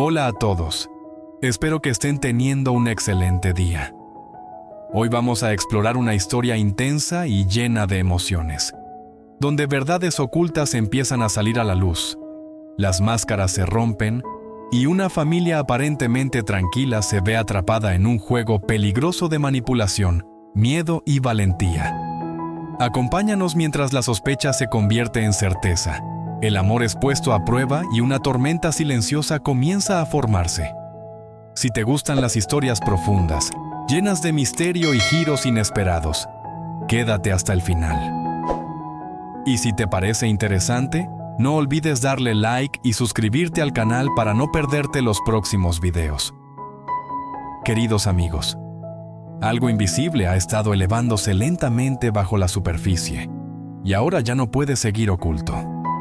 Hola a todos. Espero que estén teniendo un excelente día. Hoy vamos a explorar una historia intensa y llena de emociones, donde verdades ocultas empiezan a salir a la luz, las máscaras se rompen y una familia aparentemente tranquila se ve atrapada en un juego peligroso de manipulación, miedo y valentía. Acompáñanos mientras la sospecha se convierte en certeza, el amor es puesto a prueba y una tormenta silenciosa comienza a formarse. Si te gustan las historias profundas, llenas de misterio y giros inesperados, quédate hasta el final. Y si te parece interesante, no olvides darle like y suscribirte al canal para no perderte los próximos videos. Queridos amigos, algo invisible ha estado elevándose lentamente bajo la superficie, y ahora ya no puede seguir oculto.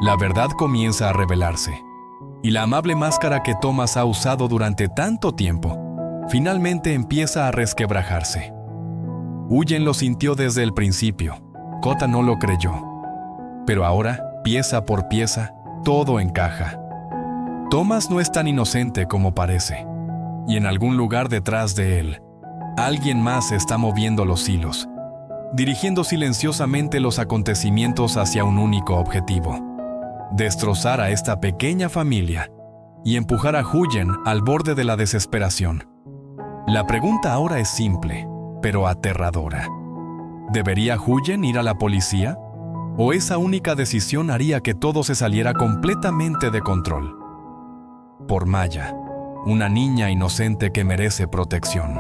La verdad comienza a revelarse, y la amable máscara que Thomas ha usado durante tanto tiempo, finalmente empieza a resquebrajarse. Huyen lo sintió desde el principio, Kota no lo creyó. Pero ahora, pieza por pieza, todo encaja. Thomas no es tan inocente como parece, y en algún lugar detrás de él, alguien más está moviendo los hilos, dirigiendo silenciosamente los acontecimientos hacia un único objetivo: destrozar a esta pequeña familia y empujar a Huyen al borde de la desesperación. La pregunta ahora es simple, pero aterradora. ¿Debería Huyen ir a la policía? ¿O esa única decisión haría que todo se saliera completamente de control? Por Maya, una niña inocente que merece protección.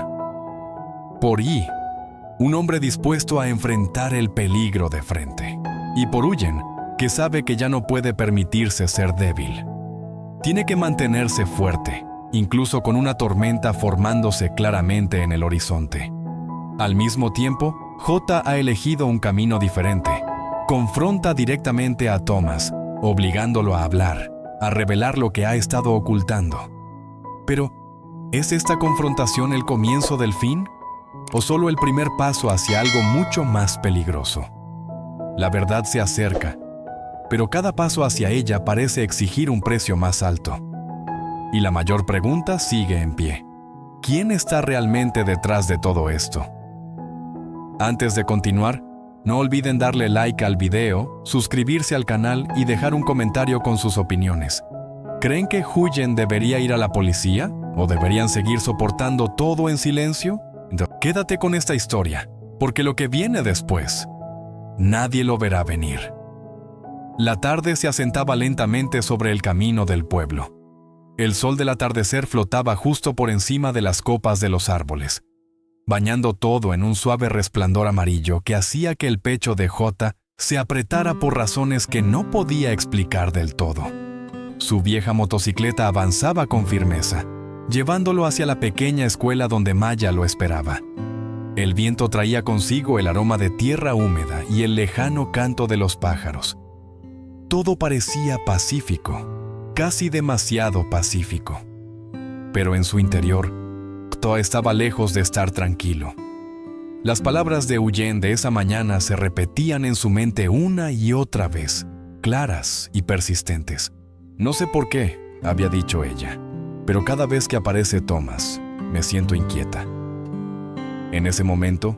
Por Yi, un hombre dispuesto a enfrentar el peligro de frente. Y por Huyen, que sabe que ya no puede permitirse ser débil. Tiene que mantenerse fuerte, incluso con una tormenta formándose claramente en el horizonte. Al mismo tiempo, Jota ha elegido un camino diferente. Confronta directamente a Thomas, obligándolo a hablar, a revelar lo que ha estado ocultando. Pero, ¿es esta confrontación el comienzo del fin? ¿O solo el primer paso hacia algo mucho más peligroso? La verdad se acerca, pero cada paso hacia ella parece exigir un precio más alto. Y la mayor pregunta sigue en pie: ¿quién está realmente detrás de todo esto? Antes de continuar, no olviden darle like al video, suscribirse al canal y dejar un comentario con sus opiniones. ¿Creen que Huyen debería ir a la policía? ¿O deberían seguir soportando todo en silencio? Quédate con esta historia, porque lo que viene después, nadie lo verá venir. La tarde se asentaba lentamente sobre el camino del pueblo. El sol del atardecer flotaba justo por encima de las copas de los árboles, bañando todo en un suave resplandor amarillo que hacía que el pecho de Jota se apretara por razones que no podía explicar del todo. Su vieja motocicleta avanzaba con firmeza, llevándolo hacia la pequeña escuela donde Maya lo esperaba. El viento traía consigo el aroma de tierra húmeda y el lejano canto de los pájaros. Todo parecía pacífico, casi demasiado pacífico. Pero en su interior, Kota estaba lejos de estar tranquilo. Las palabras de Huyen de esa mañana se repetían en su mente una y otra vez, claras y persistentes. No sé por qué, había dicho ella, pero cada vez que aparece Thomas, me siento inquieta. En ese momento,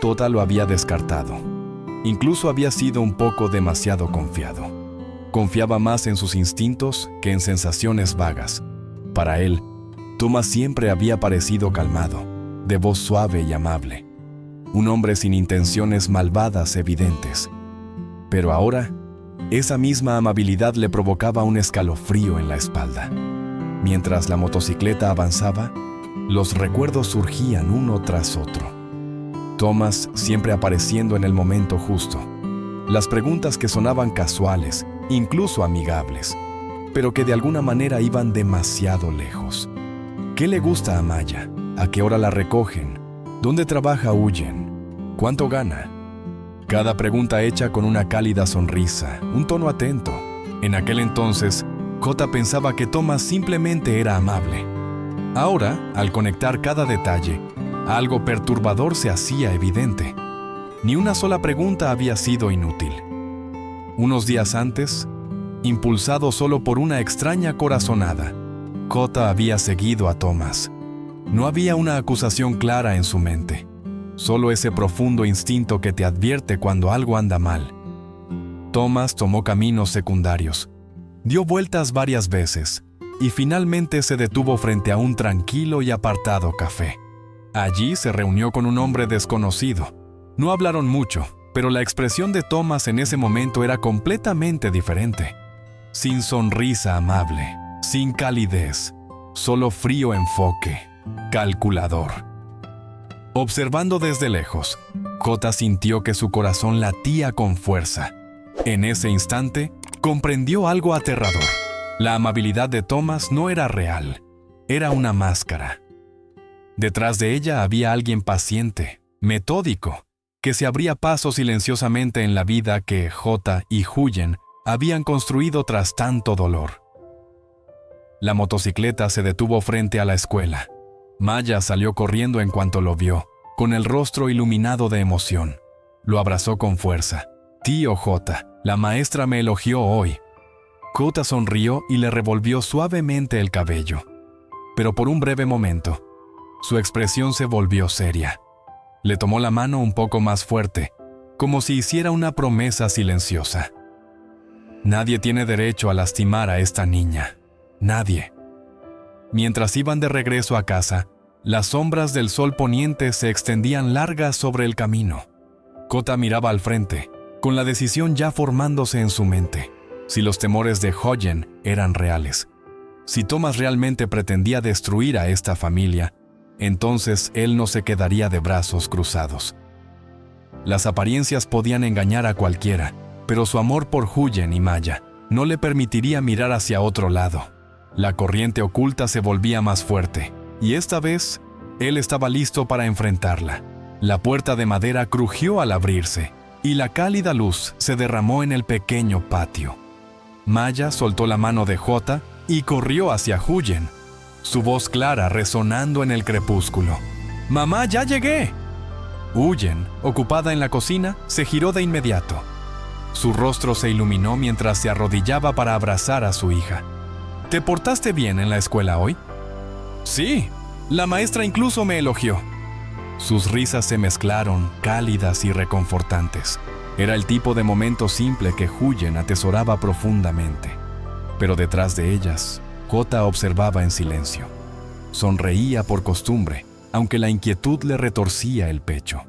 Kota lo había descartado. Incluso había sido un poco demasiado confiado. Confiaba más en sus instintos que en sensaciones vagas. Para él, Thomas siempre había parecido calmado, de voz suave y amable. Un hombre sin intenciones malvadas evidentes. Pero ahora, esa misma amabilidad le provocaba un escalofrío en la espalda. Mientras la motocicleta avanzaba, los recuerdos surgían uno tras otro. Thomas siempre apareciendo en el momento justo. Las preguntas que sonaban casuales, incluso amigables, pero que de alguna manera iban demasiado lejos. ¿Qué le gusta a Maya? ¿A qué hora la recogen? ¿Dónde trabaja Huyen? ¿Cuánto gana? Cada pregunta hecha con una cálida sonrisa, un tono atento. En aquel entonces, Kota pensaba que Thomas simplemente era amable. Ahora, al conectar cada detalle, algo perturbador se hacía evidente. Ni una sola pregunta había sido inútil. Unos días antes, impulsado solo por una extraña corazonada, Kota había seguido a Thomas. No había una acusación clara en su mente, solo ese profundo instinto que te advierte cuando algo anda mal. Thomas tomó caminos secundarios, dio vueltas varias veces y finalmente se detuvo frente a un tranquilo y apartado café. Allí se reunió con un hombre desconocido. No hablaron mucho, pero la expresión de Thomas en ese momento era completamente diferente. Sin sonrisa amable, sin calidez, solo frío enfoque, calculador. Observando desde lejos, Kota sintió que su corazón latía con fuerza. En ese instante, comprendió algo aterrador. La amabilidad de Thomas no era real, era una máscara. Detrás de ella había alguien paciente, metódico, que se abría paso silenciosamente en la vida que Jota y Huyen habían construido tras tanto dolor. La motocicleta se detuvo frente a la escuela. Maya salió corriendo en cuanto lo vio, con el rostro iluminado de emoción. Lo abrazó con fuerza. «Tío Jota, la maestra me elogió hoy». Kota sonrió y le revolvió suavemente el cabello. Pero por un breve momento, su expresión se volvió seria. Le tomó la mano un poco más fuerte, como si hiciera una promesa silenciosa. «Nadie tiene derecho a lastimar a esta niña. Nadie». Mientras iban de regreso a casa, las sombras del sol poniente se extendían largas sobre el camino. Kota miraba al frente, con la decisión ya formándose en su mente. Si los temores de Huyen eran reales, si Thomas realmente pretendía destruir a esta familia, entonces él no se quedaría de brazos cruzados. Las apariencias podían engañar a cualquiera, pero su amor por Huyen y Maya no le permitiría mirar hacia otro lado. La corriente oculta se volvía más fuerte, y esta vez, él estaba listo para enfrentarla. La puerta de madera crujió al abrirse, y la cálida luz se derramó en el pequeño patio. Maya soltó la mano de Jota y corrió hacia Huyen, su voz clara resonando en el crepúsculo. «¡Mamá, ya llegué!». Huyen, ocupada en la cocina, se giró de inmediato. Su rostro se iluminó mientras se arrodillaba para abrazar a su hija. «¿Te portaste bien en la escuela hoy?». «Sí, la maestra incluso me elogió». Sus risas se mezclaron, cálidas y reconfortantes. Era el tipo de momento simple que Huyen atesoraba profundamente. Pero detrás de ellas, Jota observaba en silencio. Sonreía por costumbre, aunque la inquietud le retorcía el pecho.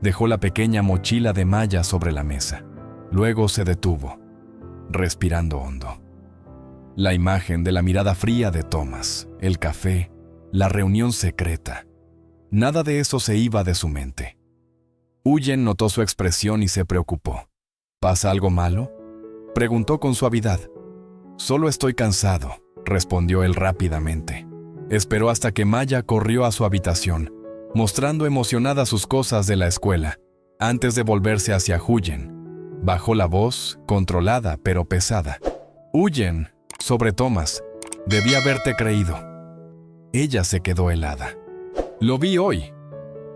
Dejó la pequeña mochila de Maya sobre la mesa. Luego se detuvo, respirando hondo. La imagen de la mirada fría de Thomas, el café, la reunión secreta. Nada de eso se iba de su mente. Huyen notó su expresión y se preocupó. ¿Pasa algo malo?, preguntó con suavidad. «Solo estoy cansado», respondió él rápidamente. Esperó hasta que Maya corrió a su habitación, mostrando emocionada sus cosas de la escuela, antes de volverse hacia Huyen. Bajó la voz, controlada pero pesada. «Huyen, sobre Thomas, debí haberte creído». Ella se quedó helada. «Lo vi hoy»,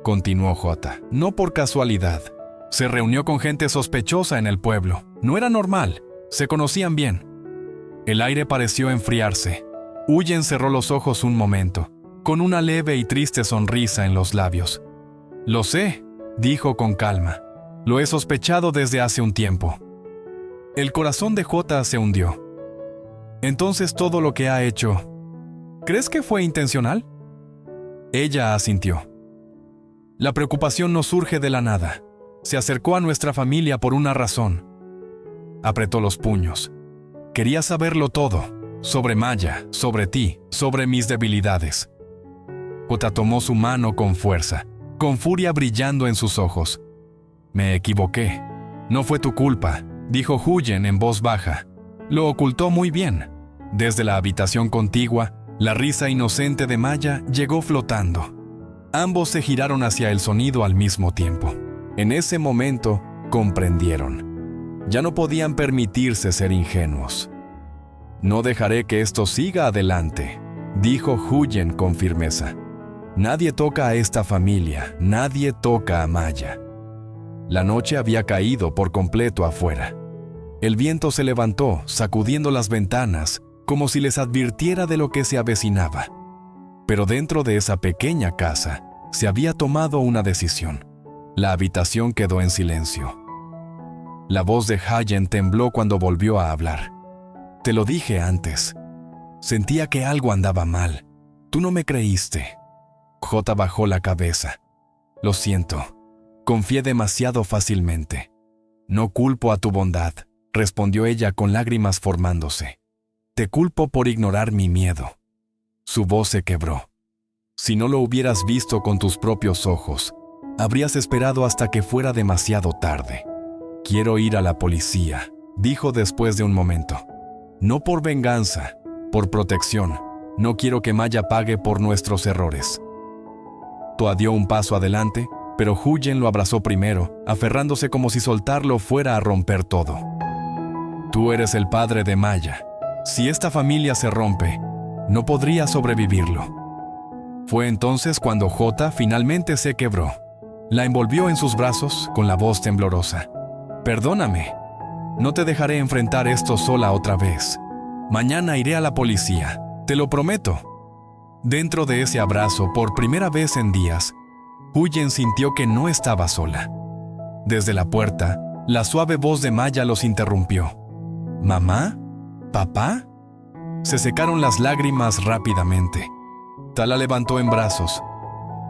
continuó Jota, «no por casualidad. Se reunió con gente sospechosa en el pueblo. No era normal, se conocían bien». El aire pareció enfriarse. Huyen cerró los ojos un momento, con una leve y triste sonrisa en los labios. «Lo sé», dijo con calma. «Lo he sospechado desde hace un tiempo». El corazón de Jota se hundió. «Entonces todo lo que ha hecho, ¿crees que fue intencional?». Ella asintió. «La preocupación no surge de la nada. Se acercó a nuestra familia por una razón». Apretó los puños. «Quería saberlo todo, sobre Maya, sobre ti, sobre mis debilidades». Jota tomó su mano con fuerza, con furia brillando en sus ojos. «Me equivoqué. No fue tu culpa», dijo Huyen en voz baja. Lo ocultó muy bien. Desde la habitación contigua, la risa inocente de Maya llegó flotando. Ambos se giraron hacia el sonido al mismo tiempo. En ese momento, comprendieron. Ya no podían permitirse ser ingenuos. «No dejaré que esto siga adelante», dijo Huyen con firmeza. «Nadie toca a esta familia, nadie toca a Maya». La noche había caído por completo afuera. El viento se levantó, sacudiendo las ventanas, como si les advirtiera de lo que se avecinaba. Pero dentro de esa pequeña casa se había tomado una decisión. La habitación quedó en silencio. La voz de Hayen tembló cuando volvió a hablar. Te lo dije antes. Sentía que algo andaba mal. Tú no me creíste. J bajó la cabeza. Lo siento. Confié demasiado fácilmente. No culpo a tu bondad, respondió ella con lágrimas formándose. Te culpo por ignorar mi miedo. Su voz se quebró. Si no lo hubieras visto con tus propios ojos, habrías esperado hasta que fuera demasiado tarde. Quiero ir a la policía, dijo después de un momento. No por venganza, por protección. No quiero que Maya pague por nuestros errores. Toa dio un paso adelante, pero Huyen lo abrazó primero, aferrándose como si soltarlo fuera a romper todo. Tú eres el padre de Maya. Si esta familia se rompe, no podría sobrevivirlo. Fue entonces cuando J finalmente se quebró. La envolvió en sus brazos con la voz temblorosa. Perdóname. No te dejaré enfrentar esto sola otra vez. Mañana iré a la policía. Te lo prometo. Dentro de ese abrazo, por primera vez en días, Huyen sintió que no estaba sola. Desde la puerta, la suave voz de Maya los interrumpió. ¿Mamá? ¿Papá? Se secaron las lágrimas rápidamente. Ta la levantó en brazos.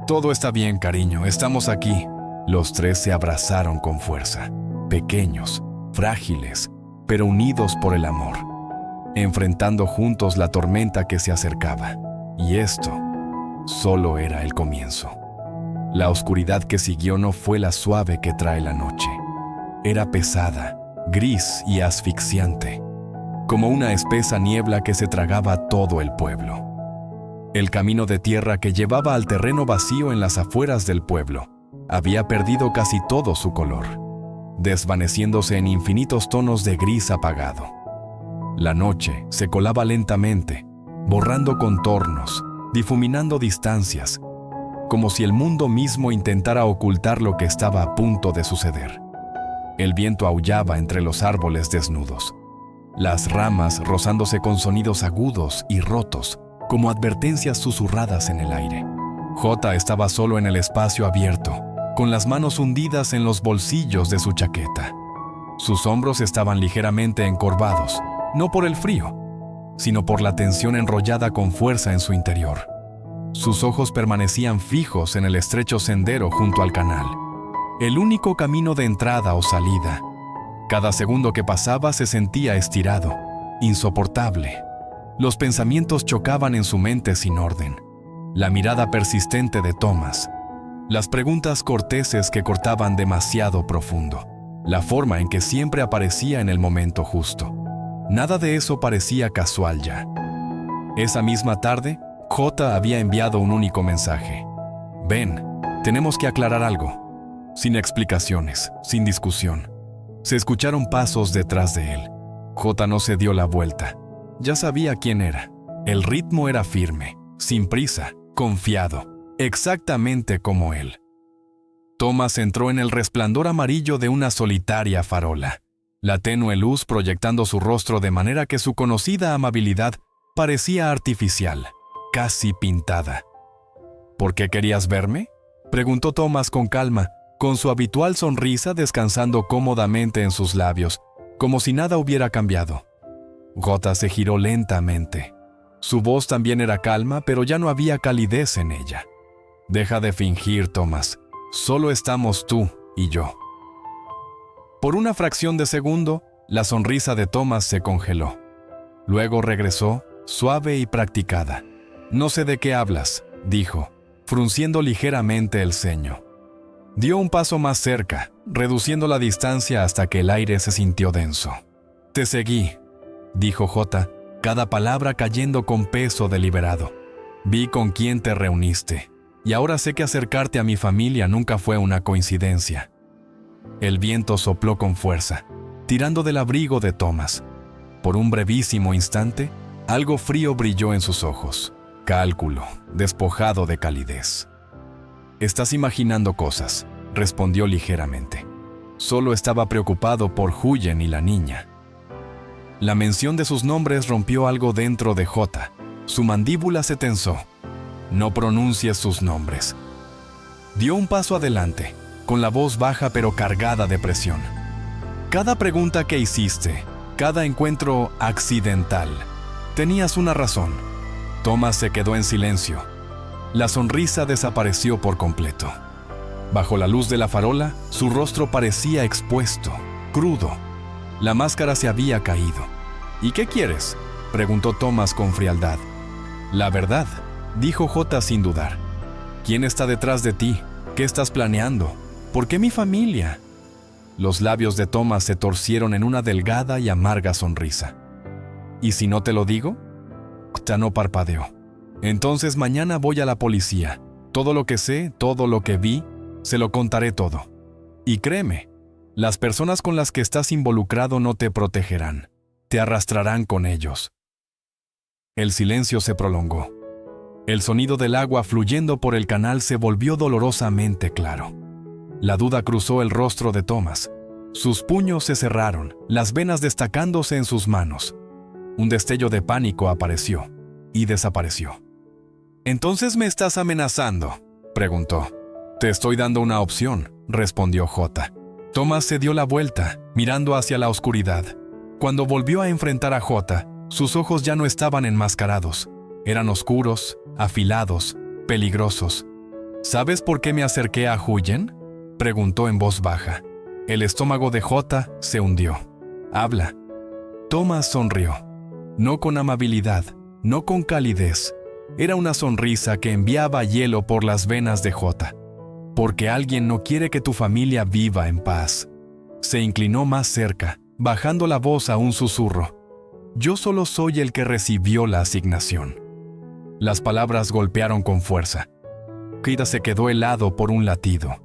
Todo está bien, cariño, estamos aquí. Los tres se abrazaron con fuerza, pequeños, frágiles, pero unidos por el amor, enfrentando juntos la tormenta que se acercaba. Y esto solo era el comienzo. La oscuridad que siguió no fue la suave que trae la noche. Era pesada, gris y asfixiante, como una espesa niebla que se tragaba todo el pueblo. El camino de tierra que llevaba al terreno vacío en las afueras del pueblo había perdido casi todo su color, desvaneciéndose en infinitos tonos de gris apagado. La noche se colaba lentamente, borrando contornos, difuminando distancias, como si el mundo mismo intentara ocultar lo que estaba a punto de suceder. El viento aullaba entre los árboles desnudos, las ramas rozándose con sonidos agudos y rotos, como advertencias susurradas en el aire. J estaba solo en el espacio abierto, con las manos hundidas en los bolsillos de su chaqueta. Sus hombros estaban ligeramente encorvados, no por el frío, sino por la tensión enrollada con fuerza en su interior. Sus ojos permanecían fijos en el estrecho sendero junto al canal, el único camino de entrada o salida. Cada segundo que pasaba se sentía estirado, insoportable. Los pensamientos chocaban en su mente sin orden. La mirada persistente de Thomas, las preguntas corteses que cortaban demasiado profundo, la forma en que siempre aparecía en el momento justo. Nada de eso parecía casual ya. Esa misma tarde, J había enviado un único mensaje. Ven, tenemos que aclarar algo. Sin explicaciones, sin discusión. Se escucharon pasos detrás de él. J no se dio la vuelta. Ya sabía quién era. El ritmo era firme, sin prisa, confiado, exactamente como él. Thomas entró en el resplandor amarillo de una solitaria farola, la tenue luz proyectando su rostro de manera que su conocida amabilidad parecía artificial, casi pintada. ¿Por qué querías verme?, preguntó Thomas con calma, con su habitual sonrisa descansando cómodamente en sus labios, como si nada hubiera cambiado. J se giró lentamente. Su voz también era calma, pero ya no había calidez en ella. Deja de fingir, Thomas. Solo estamos tú y yo. Por una fracción de segundo, la sonrisa de Thomas se congeló. Luego regresó, suave y practicada. No sé de qué hablas, dijo, frunciendo ligeramente el ceño. Dio un paso más cerca, reduciendo la distancia hasta que el aire se sintió denso. Te seguí, dijo J, cada palabra cayendo con peso deliberado. Vi con quién te reuniste, y ahora sé que acercarte a mi familia nunca fue una coincidencia. El viento sopló con fuerza, tirando del abrigo de Thomas. Por un brevísimo instante, algo frío brilló en sus ojos. Cálculo, despojado de calidez. Estás imaginando cosas, respondió ligeramente. Solo estaba preocupado por Huyen y la niña. La mención de sus nombres rompió algo dentro de J. Su mandíbula se tensó. No pronuncies sus nombres. Dio un paso adelante, con la voz baja pero cargada de presión. Cada pregunta que hiciste, cada encuentro accidental, tenías una razón. Thomas se quedó en silencio. La sonrisa desapareció por completo. Bajo la luz de la farola, su rostro parecía expuesto, crudo. La máscara se había caído. ¿Y qué quieres?, preguntó Thomas con frialdad. La verdad, dijo J sin dudar. ¿Quién está detrás de ti? ¿Qué estás planeando? ¿Por qué mi familia? Los labios de Thomas se torcieron en una delgada y amarga sonrisa. ¿Y si no te lo digo? J no parpadeó. Entonces mañana voy a la policía. Todo lo que sé, todo lo que vi, se lo contaré todo. Y créeme, las personas con las que estás involucrado no te protegerán. Te arrastrarán con ellos. El silencio se prolongó. El sonido del agua fluyendo por el canal se volvió dolorosamente claro. La duda cruzó el rostro de Thomas. Sus puños se cerraron, las venas destacándose en sus manos. Un destello de pánico apareció y desapareció. ¿Entonces me estás amenazando?, preguntó. Te estoy dando una opción, respondió J. Thomas se dio la vuelta, mirando hacia la oscuridad. Cuando volvió a enfrentar a J, sus ojos ya no estaban enmascarados. Eran oscuros, afilados, peligrosos. ¿Sabes por qué me acerqué a Huyen?, preguntó en voz baja. El estómago de J se hundió. Habla. Thomas sonrió. No con amabilidad, no con calidez. Era una sonrisa que enviaba hielo por las venas de J. Porque alguien no quiere que tu familia viva en paz. Se inclinó más cerca, bajando la voz a un susurro. Yo solo soy el que recibió la asignación. Las palabras golpearon con fuerza. Kida se quedó helado por un latido.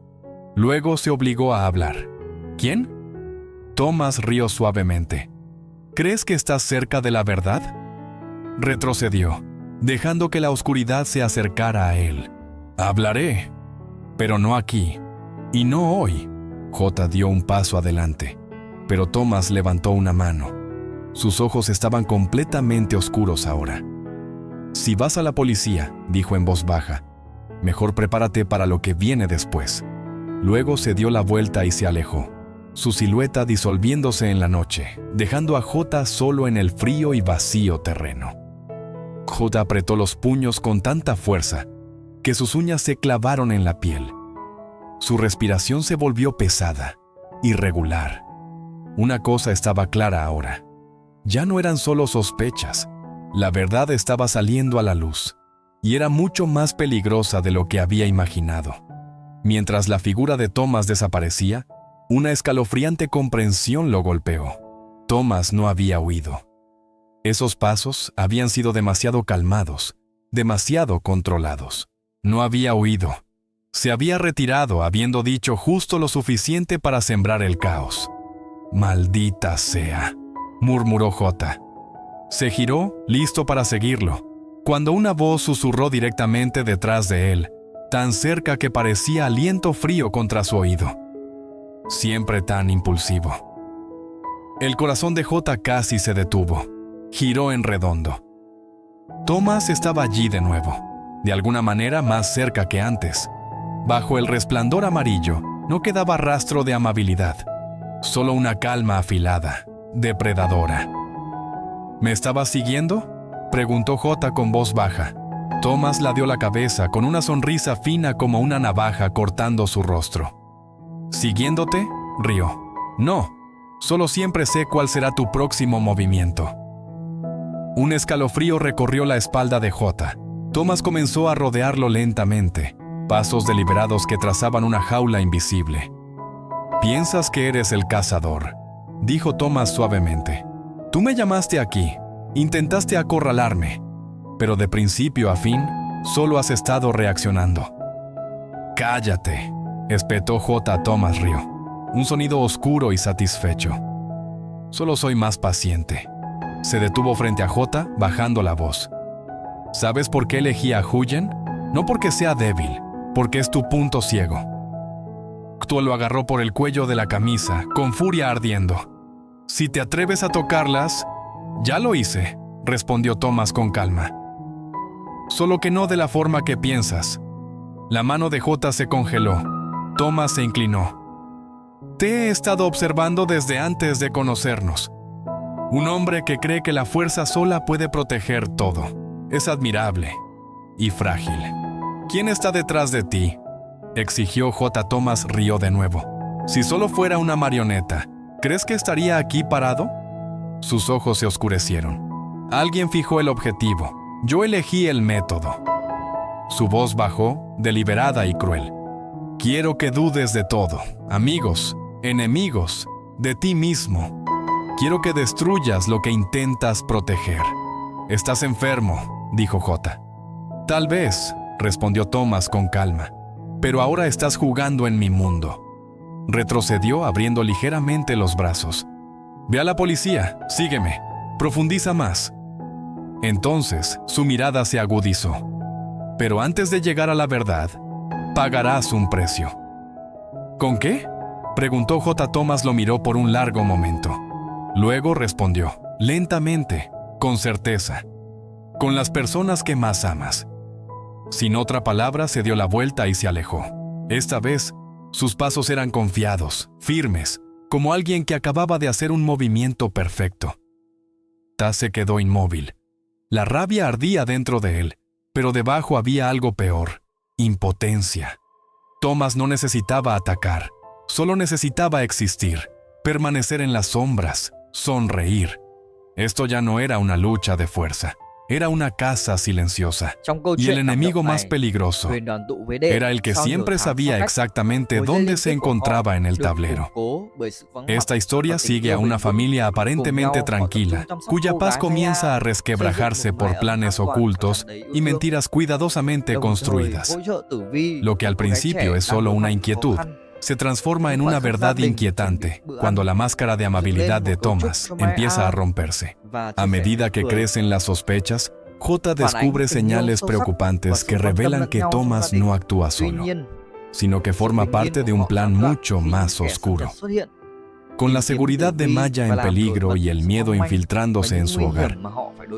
Luego se obligó a hablar. ¿Quién? Thomas rió suavemente. ¿Crees que estás cerca de la verdad? Retrocedió, dejando que la oscuridad se acercara a él. Hablaré, pero no aquí, y no hoy. J dio un paso adelante, pero Thomas levantó una mano. Sus ojos estaban completamente oscuros ahora. Si vas a la policía, dijo en voz baja, mejor prepárate para lo que viene después. Luego se dio la vuelta y se alejó, su silueta disolviéndose en la noche, dejando a J solo en el frío y vacío terreno. J apretó los puños con tanta fuerza que sus uñas se clavaron en la piel. Su respiración se volvió pesada, irregular. Una cosa estaba clara ahora. Ya no eran solo sospechas. La verdad estaba saliendo a la luz, y era mucho más peligrosa de lo que había imaginado. Mientras la figura de Thomas desaparecía, una escalofriante comprensión lo golpeó. Thomas no había huido. Esos pasos habían sido demasiado calmados, demasiado controlados. No había huido. Se había retirado habiendo dicho justo lo suficiente para sembrar el caos. «Maldita sea», murmuró J. Se giró, listo para seguirlo, cuando una voz susurró directamente detrás de él, tan cerca que parecía aliento frío contra su oído. Siempre tan impulsivo. El corazón de J casi se detuvo. Giró en redondo. Thomas estaba allí de nuevo, de alguna manera más cerca que antes. Bajo el resplandor amarillo no quedaba rastro de amabilidad, solo una calma afilada, depredadora. ¿Me estabas siguiendo?, preguntó J con voz baja. Thomas ladeó la cabeza con una sonrisa fina como una navaja cortando su rostro. ¿Siguiéndote?, rió. No, solo siempre sé cuál será tu próximo movimiento. Un escalofrío recorrió la espalda de J. Thomas comenzó a rodearlo lentamente, pasos deliberados que trazaban una jaula invisible. «Piensas que eres el cazador», dijo Thomas suavemente. «Tú me llamaste aquí, intentaste acorralarme, pero de principio a fin, solo has estado reaccionando». «Cállate», espetó J a Thomas rió, un sonido oscuro y satisfecho. «Solo soy más paciente». Se detuvo frente a J, bajando la voz. ¿Sabes por qué elegí a Huyen? No porque sea débil, porque es tu punto ciego. Tú lo agarró por el cuello de la camisa, con furia ardiendo. Si te atreves a tocarlas, Ya lo hice, respondió Thomas con calma. Solo que no de la forma que piensas. La mano de J se congeló. Thomas se inclinó. Te he estado observando desde antes de conocernos. Un hombre que cree que la fuerza sola puede proteger todo. Es admirable y frágil. ¿Quién está detrás de ti?, exigió J. Thomas. Rió de nuevo. Si solo fuera una marioneta, ¿crees que estaría aquí parado? Sus ojos se oscurecieron. Alguien fijó el objetivo. Yo elegí el método. Su voz bajó, deliberada y cruel. Quiero que dudes de todo, amigos, enemigos, de ti mismo. Quiero que destruyas lo que intentas proteger. Estás enfermo, dijo J. Tal vez, respondió Thomas con calma, pero ahora estás jugando en mi mundo. Retrocedió abriendo ligeramente los brazos. Ve a la policía, sígueme, profundiza más. Entonces, su mirada se agudizó. Pero antes de llegar a la verdad, pagarás un precio. ¿Con qué?, preguntó J. Thomas. Lo miró por un largo momento. Luego respondió, lentamente, con certeza. Con las personas que más amas. Sin otra palabra, se dio la vuelta y se alejó. Esta vez, sus pasos eran confiados, firmes, como alguien que acababa de hacer un movimiento perfecto. Taz se quedó inmóvil. La rabia ardía dentro de él, pero debajo había algo peor: impotencia. Thomas no necesitaba atacar, solo necesitaba existir, permanecer en las sombras, sonreír. Esto ya no era una lucha de fuerza, era una caza silenciosa. Y el enemigo más peligroso era el que siempre sabía exactamente dónde se encontraba en el tablero. Esta historia sigue a una familia aparentemente tranquila, cuya paz comienza a resquebrajarse por planes ocultos y mentiras cuidadosamente construidas. Lo que al principio es solo una inquietud, se transforma en una verdad inquietante cuando la máscara de amabilidad de Thomas empieza a romperse. A medida que crecen las sospechas, J descubre señales preocupantes que revelan que Thomas no actúa solo, sino que forma parte de un plan mucho más oscuro. Con la seguridad de Maya en peligro y el miedo infiltrándose en su hogar,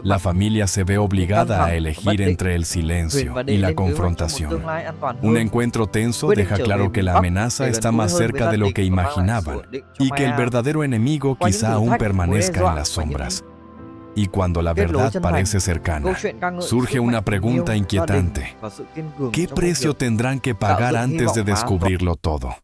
la familia se ve obligada a elegir entre el silencio y la confrontación. Un encuentro tenso deja claro que la amenaza está más cerca de lo que imaginaban y que el verdadero enemigo quizá aún permanezca en las sombras. Y cuando la verdad parece cercana, surge una pregunta inquietante. ¿Qué precio tendrán que pagar antes de descubrirlo todo?